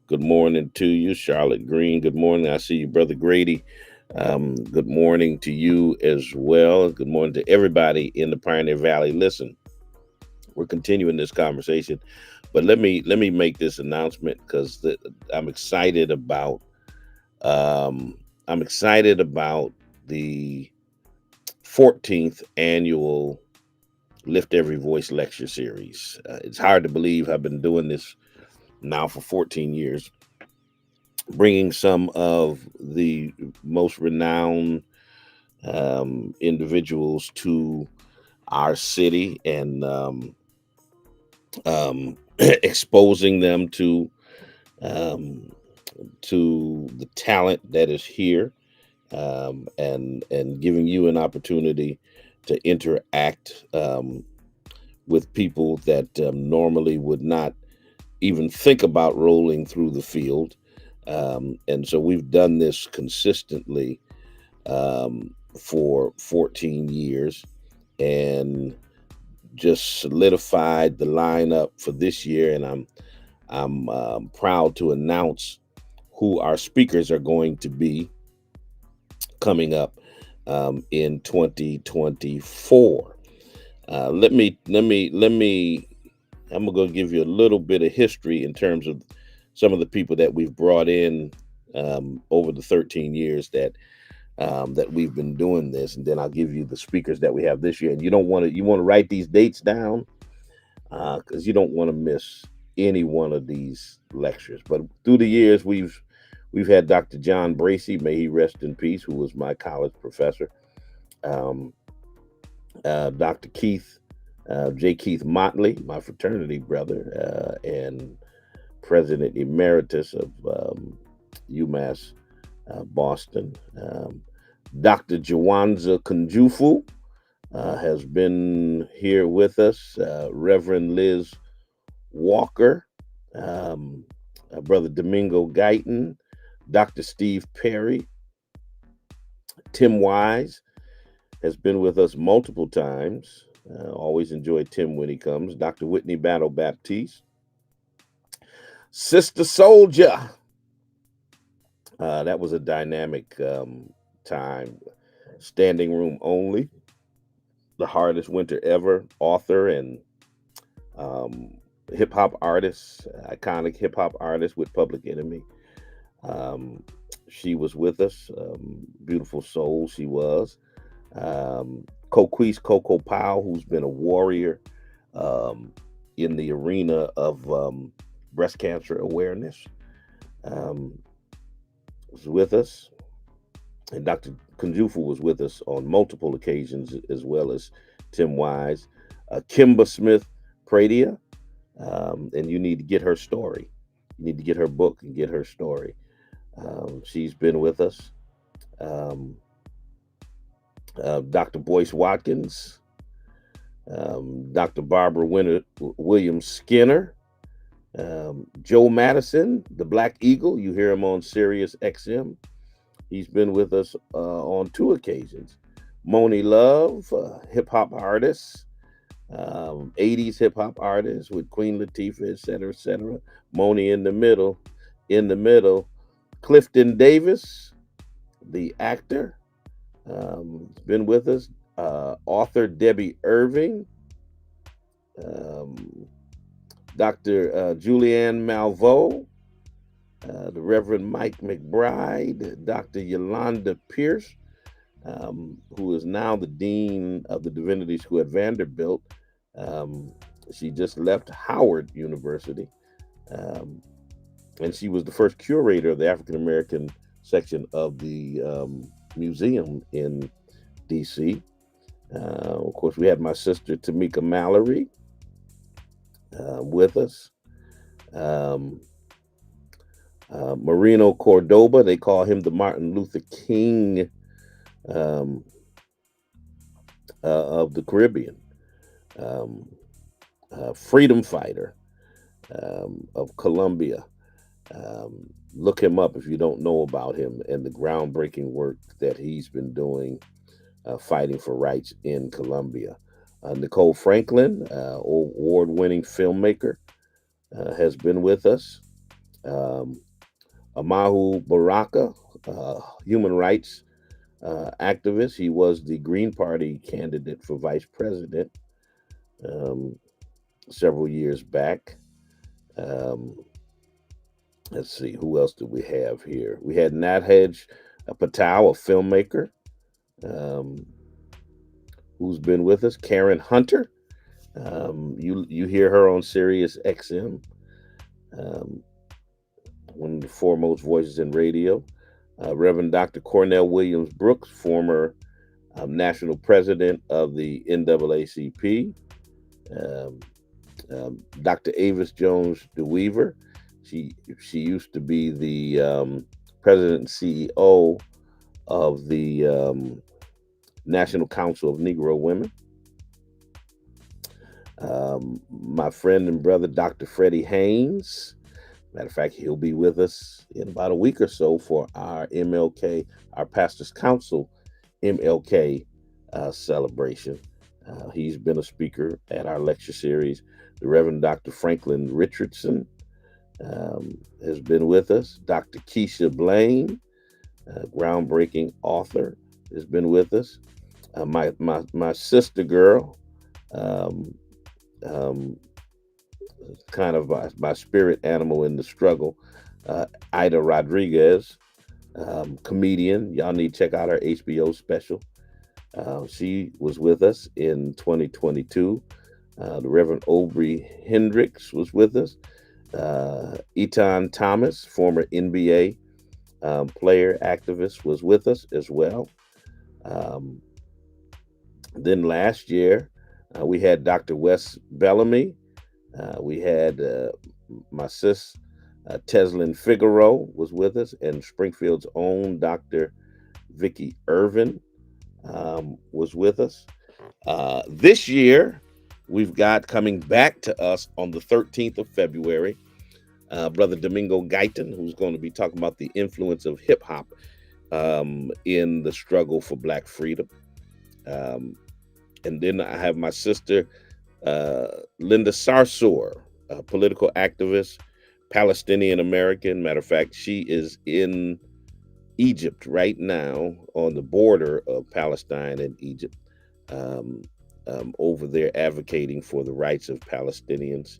S3: Good morning to you, Charlotte Green. Good morning. I see you, Brother Grady. Good morning to you as well. Good morning to everybody in the Pioneer Valley. Listen, we're continuing this conversation, but let me make this announcement, because I'm excited about the 14th annual Lift Every Voice lecture series. It's hard to believe I've been doing this now for 14 years, bringing some of the most renowned individuals to our city and exposing them to the talent that is here, and giving you an opportunity to interact with people that normally would not even think about rolling through the field. And so we've done this consistently for 14 years, and just solidified the lineup for this year. And I'm proud to announce who our speakers are going to be coming up in 2024. I'm going to give you a little bit of history in terms of some of the people that we've brought in over the 13 years that we've been doing this, and then I'll give you the speakers that we have this year. And you want to write these dates down, because you don't want to miss any one of these lectures. But through the years, we've had Dr. John Bracey, may he rest in peace, who was my college professor. Dr. Keith, J. Keith Motley, my fraternity brother, and President Emeritus of UMass Boston. Dr. Jawanza Kunjufu has been here with us. Reverend Liz Walker, Brother Domingo Guyton, Dr. Steve Perry, Tim Wise has been with us multiple times. Always enjoy Tim when he comes. Dr. Whitney Battle Baptiste, Sister Soldier. That was a dynamic time. Standing room only. The hardest winter ever. Author and hip hop artist, iconic hip hop artist with Public Enemy. She was with us. Beautiful soul she was. Coquise Coco Powell, who's been a warrior in the arena of breast cancer awareness, was with us. And Dr. Kunjufu was with us on multiple occasions, as well as Tim Wise. Kimba Smith Pradia, and you need to get her story. You need to get her book and get her story. She's been with us. Dr. Boyce Watkins, Dr. Barbara Williams Skinner, Joe Madison, the Black Eagle. You hear him on Sirius XM. He's been with us on 2 occasions. Moni Love, hip hop artist, 80s hip hop artist with Queen Latifah, et cetera, et cetera. Moni in the middle. Clifton Davis, the actor, been with us. Author Debbie Irving, Dr. Julianne Malveaux, the Reverend Mike McBride, Dr. Yolanda Pierce, who is now the Dean of the Divinity School at Vanderbilt. She just left Howard University, and she was the first curator of the African American section of the museum in DC. Of course, we had my sister Tamika Mallory with us. Marino Cordoba, they call him the Martin Luther King um, of the Caribbean. Freedom fighter of Colombia. Look him up if you don't know about him and the groundbreaking work that he's been doing fighting for rights in Colombia. Nicole Franklin, award-winning filmmaker, has been with us. Amahu Baraka, human rights activist. He was the Green Party candidate for vice president several years back. Let's see, who else did we have here? We had Nathej Patel, a filmmaker, who's been with us. Karen Hunter, you hear her on Sirius XM, one of the foremost voices in radio. Reverend Dr. Cornell Williams Brooks, former national president of the NAACP. Dr. Avis Jones DeWeaver, she used to be the president and CEO of the National Council of Negro Women. My friend and brother, Dr. Freddie Haynes. Matter of fact, he'll be with us in about a week or so for our MLK, our Pastors Council MLK celebration. He's been a speaker at our lecture series. The Reverend Dr. Franklin Richardson has been with us. Dr. Keisha Blaine, groundbreaking author, has been with us. My sister girl, kind of my spirit animal in the struggle, Ida Rodriguez, comedian. Y'all need to check out her HBO special. She was with us in 2022. The Reverend Aubrey Hendricks was with us. Etan Thomas, former NBA player, activist, was with us as well. Then last year, we had Dr. Wes Bellamy. We had my sis, Teslin Figaro, was with us, and Springfield's own Dr. Vicky Irvin was with us. This year, we've got coming back to us on the 13th of February, Brother Domingo Guyton, who's going to be talking about the influence of hip hop in the struggle for Black freedom. And then I have my sister, Linda Sarsour, a political activist, Palestinian American. Matter of fact, she is in Egypt right now on the border of Palestine and Egypt, over there advocating for the rights of Palestinians.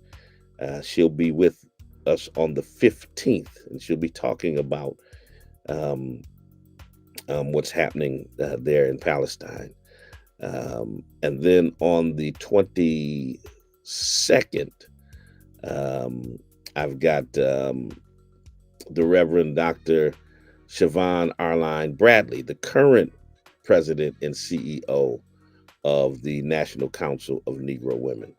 S3: She'll be with us on the 15th, and she'll be talking about what's happening there in Palestine. And then on the 22nd, I've got the Reverend Dr. Siobhan Arline Bradley, the current president and CEO of the National Council of Negro Women.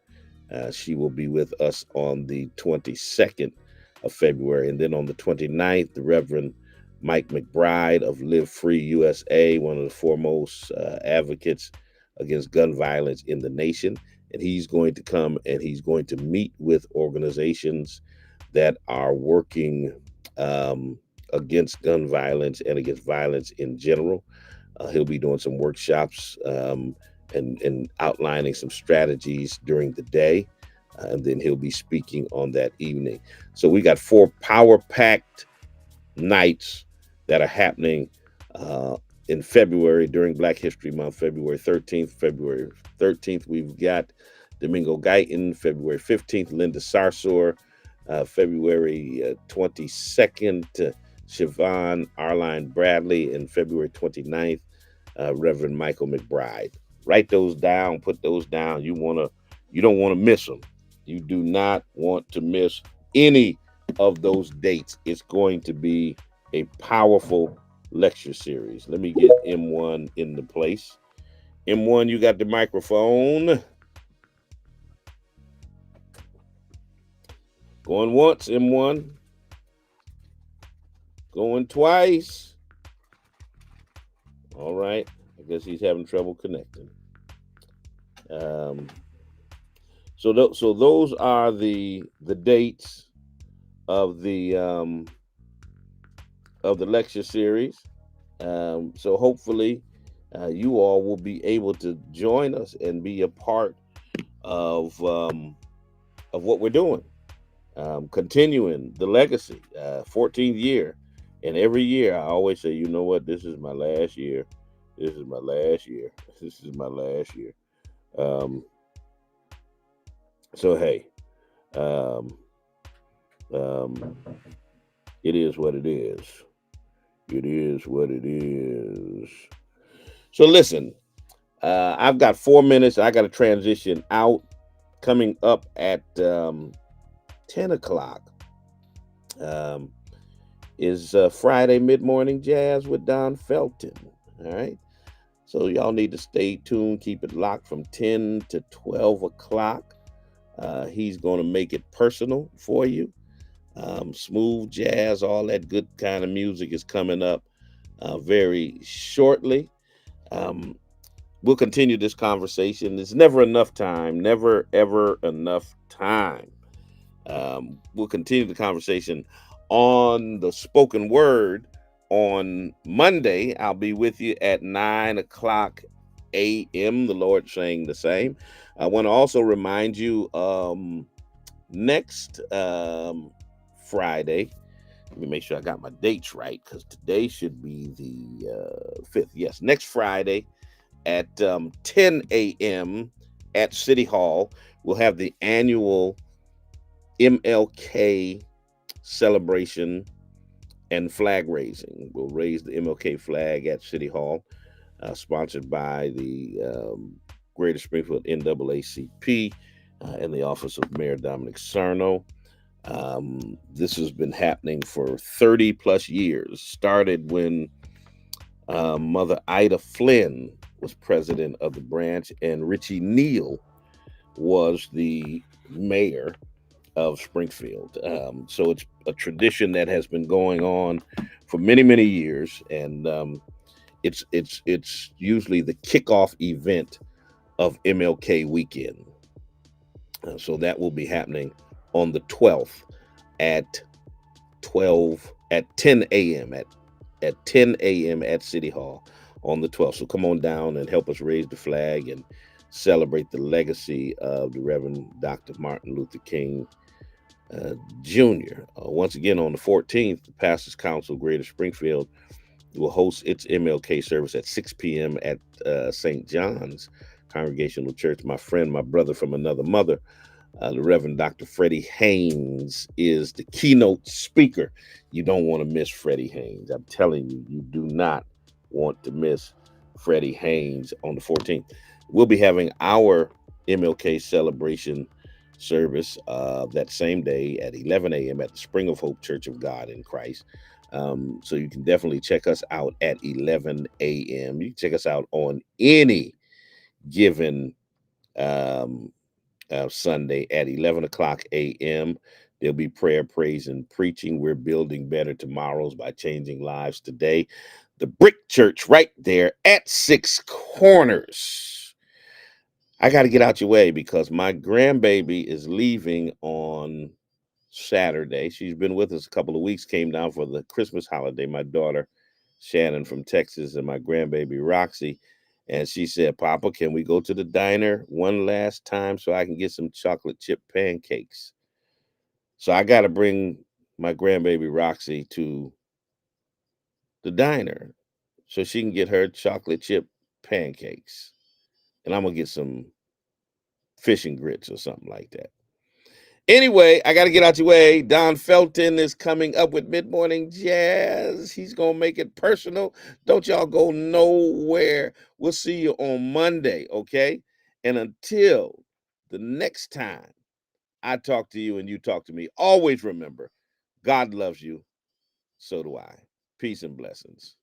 S3: She will be with us on the 22nd of February. And then on the 29th, the Reverend Mike McBride of Live Free USA, one of the foremost advocates against gun violence in the nation. And he's going to come and he's going to meet with organizations that are working against gun violence and against violence in general. He'll be doing some workshops and outlining some strategies during the day. And then he'll be speaking on that evening. So we got 4 power-packed nights that are happening in February during Black History Month, February 13th. February 13th, we've got Domingo Guyton. February 15th, Linda Sarsour. February 22nd, Siobhan Arline Bradley. And February 29th, Reverend Michael McBride. Write those down, put those down. You don't want to miss them. You do not want to miss any of those dates. It's going to be a powerful lecture series. Let me get M1 in the place. M1, you got the microphone. Going once, M1. Going twice. All right. I guess he's having trouble connecting. So those are the dates of the lecture series. So hopefully you all will be able to join us and be a part of what we're doing, continuing the legacy. 14th year, and every year I always say, you know what, this is my last year. This is my last year. This is my last year. So hey, it is what it is. It is what it is. So listen, I've got 4 minutes. I got to transition out. Coming up at 10 o'clock is Friday Mid-Morning Jazz with Don Felton. All right. So y'all need to stay tuned. Keep it locked from 10 to 12 o'clock. He's going to make it personal for you. Smooth jazz, all that good kind of music is coming up very shortly. We'll continue this conversation. There's never enough time, never, ever enough time. We'll continue the conversation on the spoken word on Monday. I'll be with you at 9 o'clock a.m. The Lord saying the same. I want to also remind you next Friday, let me make sure I got my dates right, because today should be the 5th. Yes, next Friday at 10 a.m. at City Hall, we'll have the annual MLK celebration and flag raising. We'll raise the MLK flag at City Hall, sponsored by the Greater Springfield NAACP and the Office of Mayor Dominic Sarno. This has been happening for 30 plus years. Started when Mother Ida Flynn was president of the branch and Richie Neal was the mayor of Springfield. So it's a tradition that has been going on for many, many years, and it's usually the kickoff event of MLK weekend. So that will be happening on the 12th at 10 a.m. at 10 a.m. at City Hall on the 12th. So come on down and help us raise the flag and celebrate the legacy of the Reverend Dr. Martin Luther King Jr. Once again, on the 14th, the Pastors Council Greater Springfield will host its MLK service at 6 p.m. at St. John's Congregational Church. My friend, my brother from another mother, the Reverend Dr. Freddie Haynes is the keynote speaker. You don't want to miss Freddie Haynes. I'm telling you, you do not want to miss Freddie Haynes on the 14th. We'll be having our MLK celebration service that same day at 11 a.m. at the Spring of Hope Church of God in Christ. So you can definitely check us out at 11 a.m. You can check us out on any given Sunday at 11 o'clock a.m. There'll be prayer, praise, and preaching. We're building better tomorrows by changing lives today. The Brick Church right there at Six Corners. I got to get out your way because my grandbaby is leaving on Saturday. She's been with us a couple of weeks, came down for the Christmas holiday. My daughter, Shannon from Texas, and my grandbaby, Roxy. And she said, Papa, can we go to the diner one last time so I can get some chocolate chip pancakes? So I got to bring my grandbaby, Roxy, to the diner so she can get her chocolate chip pancakes. And I'm going to get some fish and grits or something like that. Anyway, I got to get out your way. Don Felton is coming up with Mid-Morning Jazz. He's going to make it personal. Don't y'all go nowhere. We'll see you on Monday, okay? And until the next time I talk to you and you talk to me, always remember, God loves you. So do I. Peace and blessings.